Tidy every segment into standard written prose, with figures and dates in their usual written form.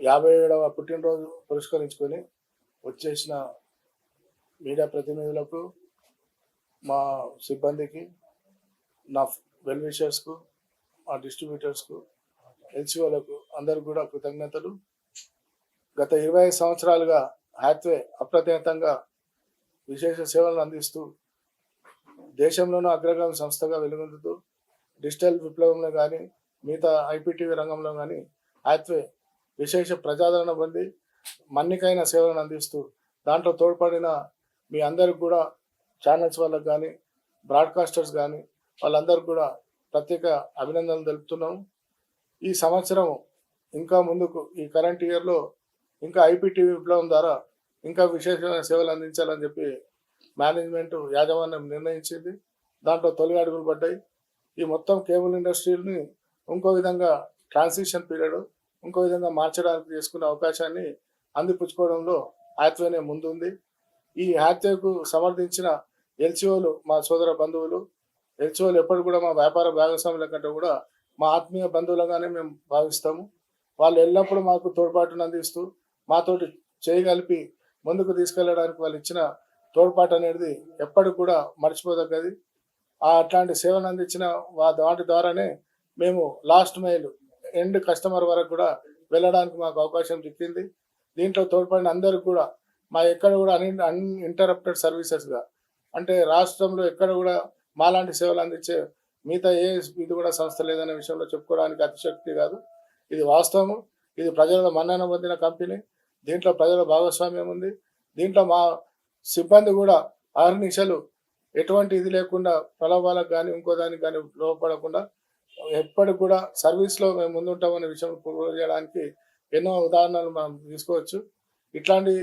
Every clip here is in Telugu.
57వ పుట్టినరోజు పురస్కరించుకొని వచ్చేసిన మీడియా ప్రతినిధులకు, మా సిబ్బందికి, నా వెల్ విషర్స్కు, మా డిస్ట్రిబ్యూటర్స్కు, ఎల్సీఓలకు అందరికి కూడా కృతజ్ఞతలు. గత 25 సంవత్సరాలుగా హ్యాత్వే అప్రతిహతంగా విశేష సేవలను అందిస్తూ దేశంలోనూ అగ్రగామి సంస్థగా వెలుగొందుతూ డిజిటల్ విప్లవంలో కానీ మిగతా ఐపీటీవీ రంగంలో కానీ హ్యాత్వే విశేష ప్రజాదరణ పొంది మన్నికైన సేవలను అందిస్తూ దాంట్లో తోడ్పడిన మీ అందరికి కూడా ఛానల్స్ వాళ్ళకు కానీ బ్రాడ్కాస్టర్స్ కానీ వాళ్ళందరికీ కూడా ప్రత్యేక అభినందనలు తెలుపుతున్నాము. ఈ సంవత్సరం ఇంకా ముందుకు ఈ కరెంట్ ఇయర్లో ఇంకా ఐపీటీవీ విప్లవం ద్వారా ఇంకా విశేషమైన సేవలు అందించాలని చెప్పి మేనేజ్మెంట్ యాజమాన్యం నిర్ణయించింది. దాంట్లో తొలి అడుగులు పడ్డాయి. ఈ మొత్తం కేబుల్ ఇండస్ట్రీని ఇంకో విధంగా ట్రాన్సిషన్ పీరియడ్ ఇంకో విధంగా మార్చడానికి చేసుకునే అవకాశాన్ని అందిపుచ్చుకోవడంలో హ్యాత్వేనే ముందుంది. ఈ హ్యాత్వేకు సమర్థించిన ఎల్సీఓలు మా సోదర బంధువులు. ఎల్సీఓలు ఎప్పుడు కూడా మా వ్యాపార భాగస్వాముల కంటే కూడా మా ఆత్మీయ బంధువులుగానే మేము భావిస్తాము. వాళ్ళు ఎల్లప్పుడూ మాకు తోడ్పాటును అందిస్తూ మాతోటి చేయగలిపి ముందుకు తీసుకెళ్ళడానికి వాళ్ళు ఇచ్చిన తోడ్పాటు అనేది ఎప్పటికి కూడా మర్చిపోదగ్గది. అట్లాంటి సేవను అందించిన వాటి ద్వారానే మేము లాస్ట్ మైల్ ఎండ్ కస్టమర్ వరకు కూడా వెళ్ళడానికి మాకు అవకాశం చిక్కింది. దీంట్లో తోడ్పడిన అందరికి కూడా మా ఎక్కడ కూడా అన్ఇంటరప్టెడ్ సర్వీసెస్గా, అంటే రాష్ట్రంలో ఎక్కడ కూడా మాలాంటి సేవలు అందించే మిగతా ఇది కూడా సంస్థ లేదనే విషయంలో చెప్పుకోవడానికి అతిశక్తి కాదు, ఇది వాస్తవం. ఇది ప్రజల మన్నన పొందిన కంపెనీ. దీంట్లో ప్రజల భాగస్వామ్యం ఉంది. దీంట్లో మా సిబ్బంది కూడా ఆర్నిశలు ఎటువంటి ఇది లేకుండా ప్రలోభాలకు కానీ ఇంకో దానికి కానీ లోపడకుండా ఎప్పటికి కూడా సర్వీస్లో మేము ముందుంటామనే విషయం ప్రూవ్ చేయడానికి ఎన్నో ఉదాహరణలు మనం తీసుకోవచ్చు. ఇట్లాంటి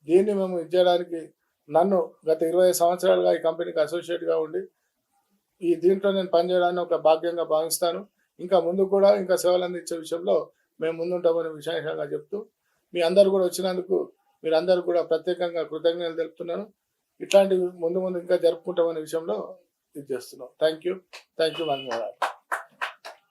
దీన్ని మేము ఇచ్చేయడానికి నన్ను గత 20 సంవత్సరాలుగా ఈ కంపెనీకి అసోసియేట్గా ఉండి దీంట్లో నేను పనిచేయడాన్ని ఒక భాగ్యంగా భావిస్తాను. ఇంకా ముందు కూడా ఇంకా సేవలు అందించే విషయంలో మేము ముందుంటామనే విశేషంగా చెప్తూ మీ అందరు కూడా వచ్చినందుకు మీరందరూ కూడా ప్రత్యేకంగా కృతజ్ఞతలు తెలుపుతున్నాను. ఇట్లాంటివి ముందు ఇంకా జరుపుకుంటామనే విషయంలో ఇది చేస్తున్నాం. Thank you. ధన్యవాదాలు.